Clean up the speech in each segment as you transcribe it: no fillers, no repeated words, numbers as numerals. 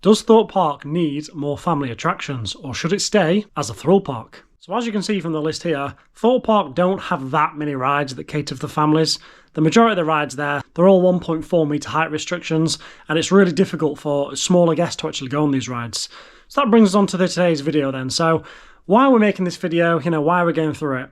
Does Thorpe Park need more family attractions, or should it stay as a thrill park? So as you can see from the list here, Thorpe Park don't have that many rides that cater for families. The majority of the rides there, they're all 1.4 metre height restrictions, and it's really difficult for smaller guests to actually go on these rides. So that brings us on to today's video then. So why are we making this video? Why are we going through it?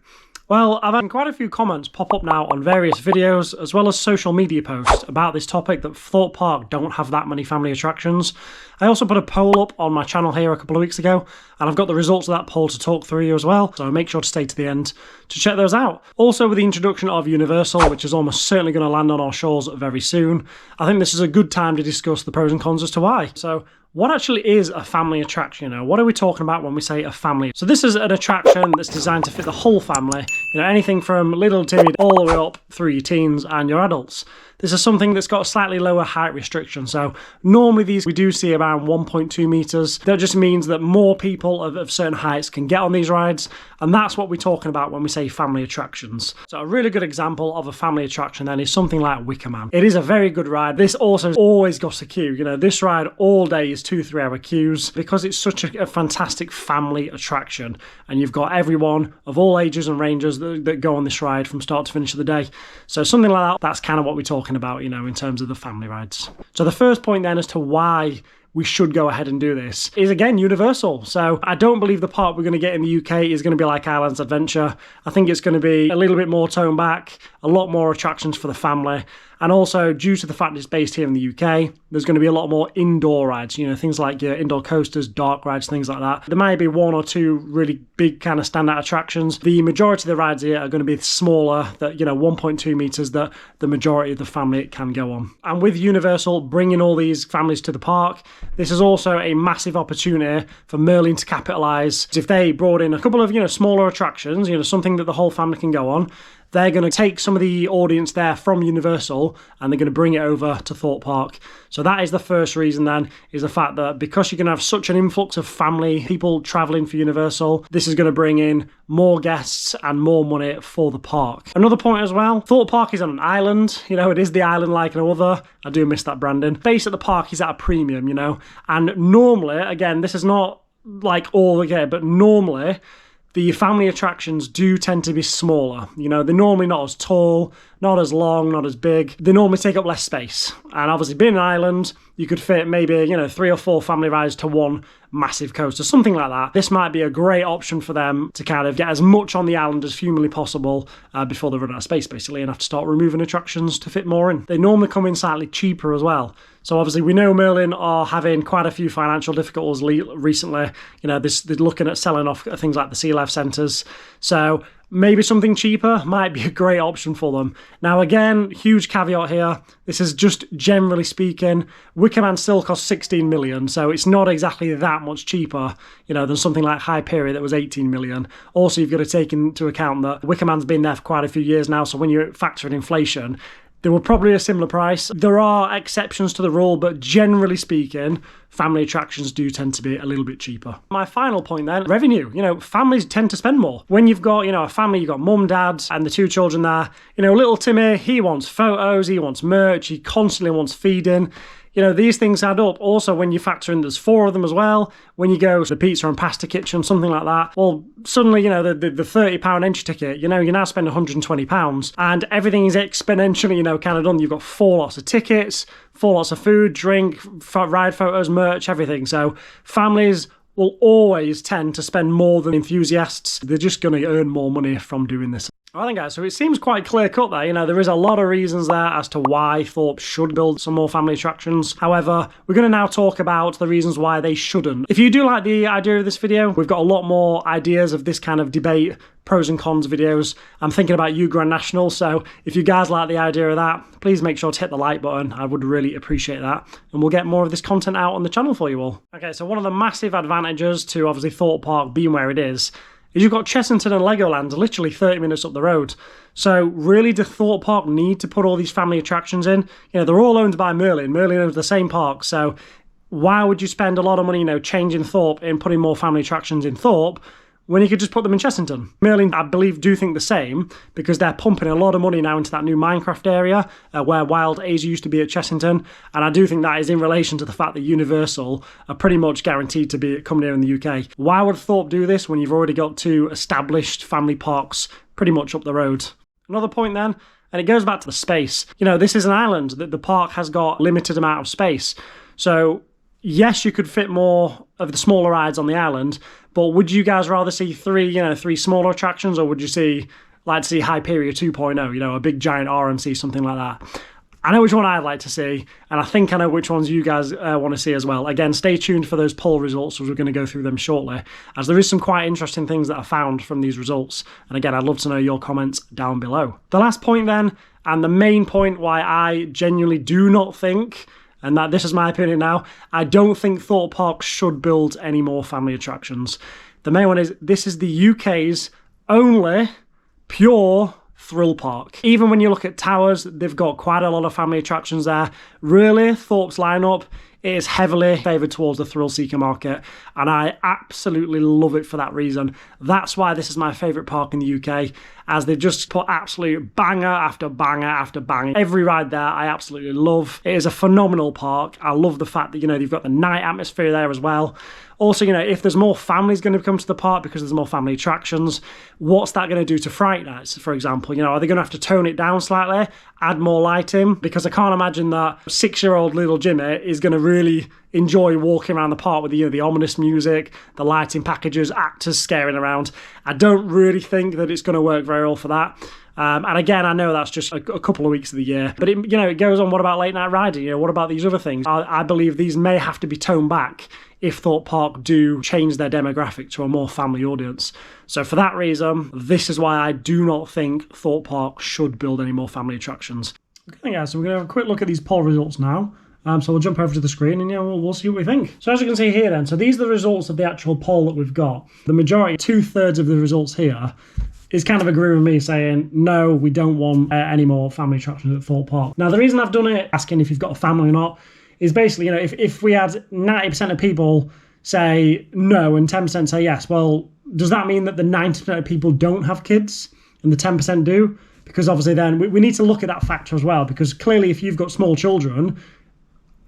Well, I've had quite a few comments pop up now on various videos, as well as social media posts about this topic that Thorpe Park don't have that many family attractions. I also put a poll up on my channel here a couple of weeks ago, and I've got the results of that poll to talk through you as well, so make sure to stay to the end to check those out. Also, with the introduction of Universal, which is almost certainly going to land on our shores very soon, I think this is a good time to discuss the pros and cons as to why. So, what actually is a family attraction? What are we talking about when we say a family? So this is an attraction that's designed to fit the whole family. Anything from little Timmy all the way up through your teens and your adults. This is something that's got a slightly lower height restriction. So normally these we do see around 1.2 meters. That just means that more people of certain heights can get on these rides. And that's what we're talking about when we say family attractions. So a really good example of a family attraction then is something like Wicker Man. It is a very good ride. This also always got a queue. This ride all day is 2-3 hour queues because it's such a fantastic family attraction. And you've got everyone of all ages and ranges that go on this ride from start to finish of the day. So something like that, that's kind of what we're talking about, in terms of the family rides. So the first point then as to why we should go ahead and do this is, again, Universal. So I don't believe the park we're going to get in the UK is going to be like Islands Adventure. I think it's going to be a little bit more toned back, a lot more attractions for the family. And also, due to the fact it's based here in the UK, there's going to be a lot more indoor rides, things like your indoor coasters, dark rides, things like that. There might be one or two really big kind of standout attractions. The majority of the rides here are going to be smaller, that 1.2 meters, that the majority of the family can go on. And with Universal bringing all these families to the park, this is also a massive opportunity for Merlin to capitalise. If they brought in a couple of smaller attractions, something that the whole family can go on, they're going to take some of the audience there from Universal and they're going to bring it over to Thorpe Park. So that is the first reason then, is the fact that because you're going to have such an influx of family, people travelling for Universal, this is going to bring in more guests and more money for the park. Another point as well, Thorpe Park is on an island. It is the island like no other. I do miss that branding. Base at the park is at a premium, and normally, again, this is not like all the game, but normally the family attractions do tend to be smaller. They're normally not as tall, not as long, not as big. They normally take up less space. And obviously being an island, you could fit maybe, 3 or 4 family rides to one massive coaster, something like that. This might be a great option for them to kind of get as much on the island as humanly possible before they run out of space, basically, and have to start removing attractions to fit more in. They normally come in slightly cheaper as well. So obviously we know Merlin are having quite a few financial difficulties recently. They're looking at selling off things like the Sea Life centres. So maybe something cheaper might be a great option for them. Now again, huge caveat here, this is just generally speaking, Wicker Man still costs 16 million, so it's not exactly that much cheaper, than something like Hyperia that was 18 million. Also, you've got to take into account that Wicker Man's been there for quite a few years now, so when you factor in inflation, they were probably a similar price. There are exceptions to the rule, but generally speaking, family attractions do tend to be a little bit cheaper. My final point then, revenue. Families tend to spend more. When you've got, a family, you've got mum, dad, and the 2 children there. Little Timmy, he wants photos, he wants merch, he constantly wants feeding. These things add up. Also, when you factor in there's 4 of them as well, when you go to the pizza and pasta kitchen, something like that, well, suddenly, the £30 entry ticket, you now spend £120, and everything is exponentially, kind of done. You've got 4 lots of tickets, 4 lots of food, drink, ride photos, merch, everything. So families will always tend to spend more than enthusiasts. They're just going to earn more money from doing this. All right, guys, so it seems quite clear-cut there. There is a lot of reasons there as to why Thorpe should build some more family attractions. However, we're going to now talk about the reasons why they shouldn't. If you do like the idea of this video, we've got a lot more ideas of this kind of debate, pros and cons videos. I'm thinking about you, Grand National, so if you guys like the idea of that, please make sure to hit the like button. I would really appreciate that, and we'll get more of this content out on the channel for you all. Okay, so one of the massive advantages to obviously Thorpe Park being where it is you've got Chessington and Legoland literally 30 minutes up the road. So really, does Thorpe Park need to put all these family attractions in? They're all owned by Merlin. Merlin owns the same park, so why would you spend a lot of money, changing Thorpe and putting more family attractions in Thorpe when you could just put them in Chessington? Merlin, I believe, do think the same, because they're pumping a lot of money now into that new Minecraft area where Wild Asia used to be at Chessington, and I do think that is in relation to the fact that Universal are pretty much guaranteed to be coming here in the UK. Why would Thorpe do this when you've already got two established family parks pretty much up the road? Another point then, and it goes back to the space. You know, this is an island, that the park has got limited amount of space. So yes, you could fit more of the smaller rides on the island, but would you guys rather see three smaller attractions, or would you like to see Hyperia 2.0, a big giant RMC, something like that? I know which one I'd like to see, and I think I know which ones you guys want to see as well. Again, stay tuned for those poll results, as we're going to go through them shortly, as there is some quite interesting things that I found from these results. And again, I'd love to know your comments down below. The last point then, and the main point why I genuinely do not think, and that this is my opinion now, I don't think Thorpe Park should build any more family attractions. The main one is, this is the UK's only pure thrill park. Even when you look at Towers, they've got quite a lot of family attractions there. Really, Thorpe's lineup is heavily favoured towards the thrill seeker market, and I absolutely love it for that reason. That's why this is my favourite park in the UK, as they've just put absolute banger after banger after banger. Every ride there I absolutely love. It is a phenomenal park. I love the fact that, you've got the night atmosphere there as well. Also, if there's more families going to come to the park because there's more family attractions, what's that going to do to Fright Nights, for example? Are they going to have to tone it down slightly, add more lighting? Because I can't imagine that 6-year-old little Jimmy is going to really enjoy walking around the park with the ominous music, the lighting packages, actors scaring around. I don't really think that it's going to work very well for that. And again, I know that's just a couple of weeks of the year, but it goes on. What about late night riding? What about these other things? I believe these may have to be toned back if Thorpe Park do change their demographic to a more family audience. So for that reason, this is why I do not think Thorpe Park should build any more family attractions. Okay guys, so we're going to have a quick look at these poll results now. So we'll jump over to the screen and we'll see what we think. So as you can see here then, so these are the results of the actual poll that we've got. The majority, 2/3 of the results here, is kind of agreeing with me, saying, no, we don't want any more family attractions at Thorpe Park. Now, the reason I've done it, asking if you've got a family or not, is basically, if we had 90% of people say no and 10% say yes, well, does that mean that the 90% of people don't have kids and the 10% do? Because obviously then we need to look at that factor as well, because clearly if you've got small children,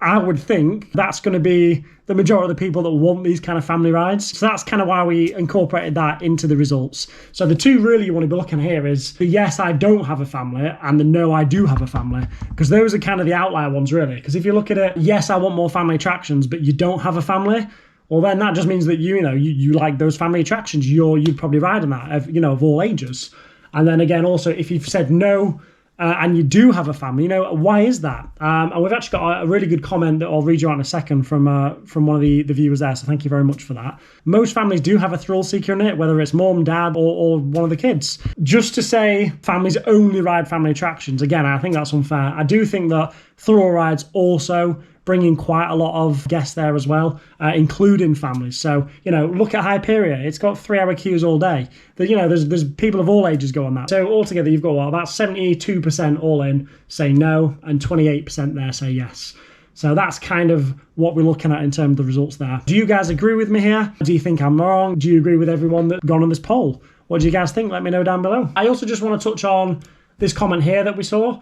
I would think that's going to be the majority of the people that want these kind of family rides. So that's kind of why we incorporated that into the results. So the two really you want to be looking at here is the yes, I don't have a family, and the no, I do have a family. Because those are kind of the outlier ones, really. Because if you look at it, yes, I want more family attractions, but you don't have a family, well, then that just means that you like those family attractions. You'd probably ride on that, of all ages. And then again, also, if you've said no, and you do have a family, why is that? And we've actually got a really good comment that I'll read you out in a second from one of the viewers there, so thank you very much for that. Most families do have a thrill seeker in it, whether it's mom, dad, or one of the kids. Just to say families only ride family attractions, again, I think that's unfair. I do think that thrill rides also bring in quite a lot of guests there as well, including families. So, look at Hyperia. It's got 3-hour queues all day. There's people of all ages go on that. So altogether, you've got about 72% all in say no, and 28% there say yes. So that's kind of what we're looking at in terms of the results there. Do you guys agree with me here? Do you think I'm wrong? Do you agree with everyone that's gone on this poll? What do you guys think? Let me know down below. I also just want to touch on this comment here that we saw.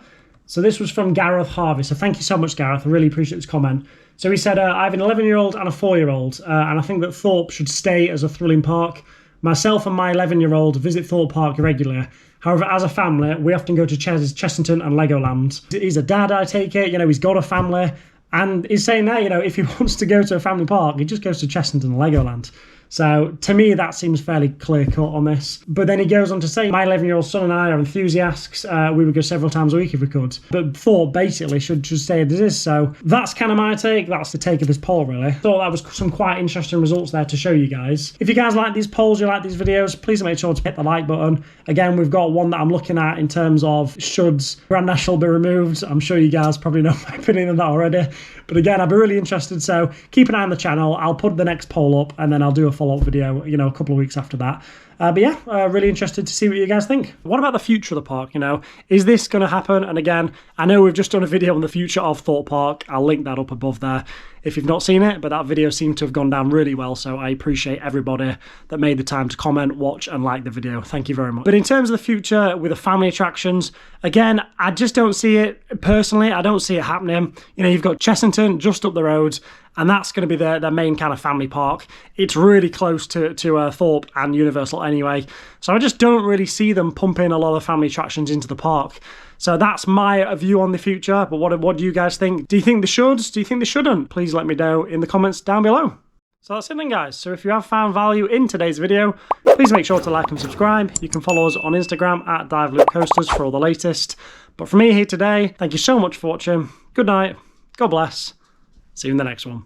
So this was from Gareth Harvey. So thank you so much, Gareth. I really appreciate this comment. So he said, I have an 11-year-old and a 4-year-old, and I think that Thorpe should stay as a thrilling park. Myself and my 11-year-old visit Thorpe Park regularly. However, as a family, we often go to Chessington and Legoland. He's a dad, I take it. He's got a family. And he's saying that, if he wants to go to a family park, he just goes to Chessington and Legoland. So to me, that seems fairly clear cut on this. But then he goes on to say, my 11-year-old son and I are enthusiasts. We would go several times a week if we could. But Thorpe basically should stay as it is. So that's kind of my take. That's the take of this poll, really. Thought that was some quite interesting results there to show you guys. If you guys like these polls, you like these videos, please make sure to hit the like button. Again, we've got one that I'm looking at in terms of should Grand National be removed. I'm sure you guys probably know my opinion on that already. But again, I'd be really interested. So keep an eye on the channel. I'll put the next poll up and then I'll do a follow-up video, you know, a couple of weeks after that. But yeah, really interested to see what you guys think. What about the future of the park, you know? Is this going to happen? And again, I know we've just done a video on the future of Thorpe Park. I'll link that up above there if you've not seen it, but that video seemed to have gone down really well, so I appreciate everybody that made the time to comment, watch, and like the video. Thank you very much. But in terms of the future with the family attractions, again, I just don't see it, personally, I don't see it happening. You know, you've got Chessington just up the road, and that's going to be their main kind of family park. It's really close to Thorpe and Universal anyway, so I just don't really see them pumping a lot of family attractions into the park. So that's my view on the future, but what do you guys think? Do you think they should? Do you think they shouldn't? Please let me know in the comments down below. So that's it then, guys. So if you have found value in today's video, please make sure to like and subscribe. You can follow us on Instagram at DiveLoopCoasters for all the latest. But from me here today, thank you so much for watching. Good night, God bless, see you in the next one.